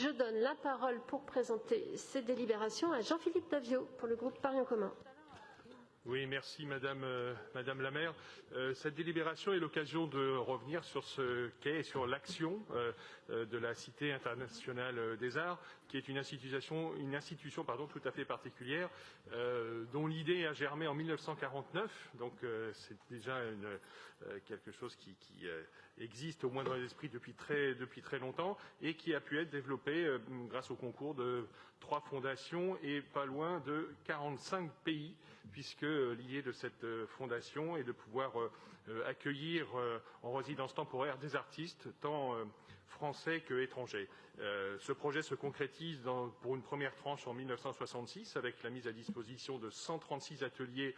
Je donne la parole pour présenter ces délibérations à Jean-Philippe Davio pour le groupe Paris en commun. Oui, merci Madame la maire. Cette délibération est l'occasion de revenir sur ce qu'est et sur l'action de la Cité internationale des arts, qui est une institution tout à fait particulière, dont l'idée a germé en 1949. Donc c'est déjà quelque chose qui existe au moins dans les esprits depuis très longtemps et qui a pu être développé grâce au concours de 3 fondations et pas loin de 45 pays, puisque l'idée de cette fondation est de pouvoir accueillir en résidence temporaire des artistes, tant français que étrangers. Ce projet se concrétise pour une première tranche en 1966 avec la mise à disposition de 136 ateliers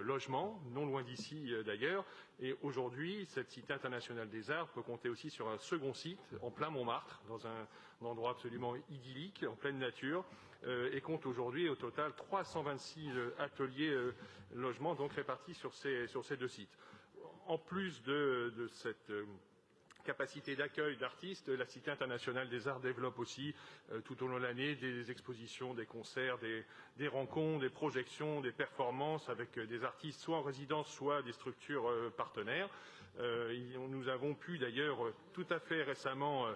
logements, non loin d'ici d'ailleurs. Et aujourd'hui, cette Cité internationale des arts peut compter aussi sur un second site en plein Montmartre, dans un endroit absolument idyllique, en pleine nature, et compte aujourd'hui au total 326 ateliers logements, donc répartis sur ces 2 sites. En plus de cette capacité d'accueil d'artistes, la Cité internationale des arts développe aussi tout au long de l'année des expositions, des concerts, des rencontres, des projections, des performances avec des artistes soit en résidence, soit des structures partenaires. Nous avons pu d'ailleurs tout à fait récemment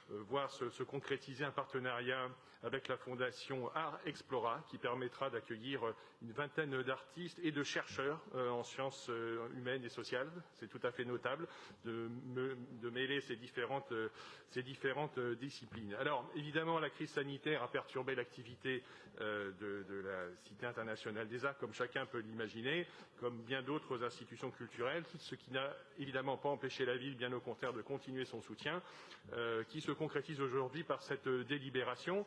voir se concrétiser un partenariat avec la fondation Art Explora qui permettra d'accueillir une vingtaine d'artistes et de chercheurs en sciences humaines et sociales. C'est tout à fait notable de mêler ces différentes disciplines. Alors, évidemment, la crise sanitaire a perturbé l'activité de la Cité internationale des arts, comme chacun peut l'imaginer, comme bien d'autres institutions culturelles, ce qui n'a évidemment pas empêché la ville, bien au contraire, de continuer son soutien, qui se concrétise aujourd'hui par cette délibération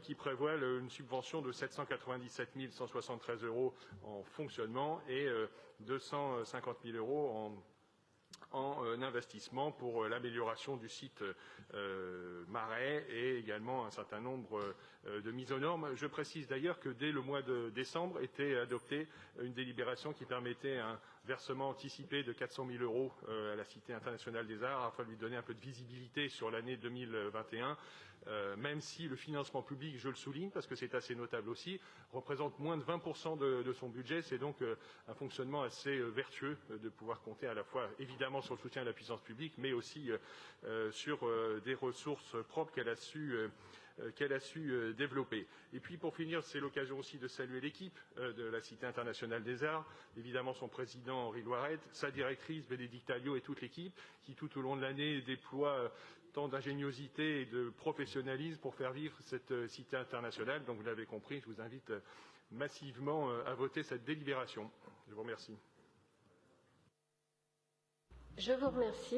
qui prévoit une subvention de 797 173 € en fonctionnement et 250 000 € en investissement pour l'amélioration du site Marais et également un certain nombre de mises aux normes. Je précise d'ailleurs que dès le mois de décembre était adoptée une délibération qui permettait un versement anticipé de 400 000 € à la Cité internationale des arts afin de lui donner un peu de visibilité sur l'année 2021, même si le financement public, je le souligne parce que c'est assez notable aussi, représente moins de 20% de son budget. C'est donc un fonctionnement assez vertueux de pouvoir compter à la fois évidemment sur le soutien de la puissance publique, mais aussi sur des ressources propres qu'elle a su développer. Et puis pour finir, c'est l'occasion aussi de saluer l'équipe de la Cité internationale des arts, évidemment son président Henri Loiret, sa directrice Bénédicte Alliot et toute l'équipe qui tout au long de l'année déploie tant d'ingéniosité et de professionnalisme pour faire vivre cette Cité internationale. Donc vous l'avez compris, je vous invite massivement à voter cette délibération. Je vous remercie. Je vous remercie.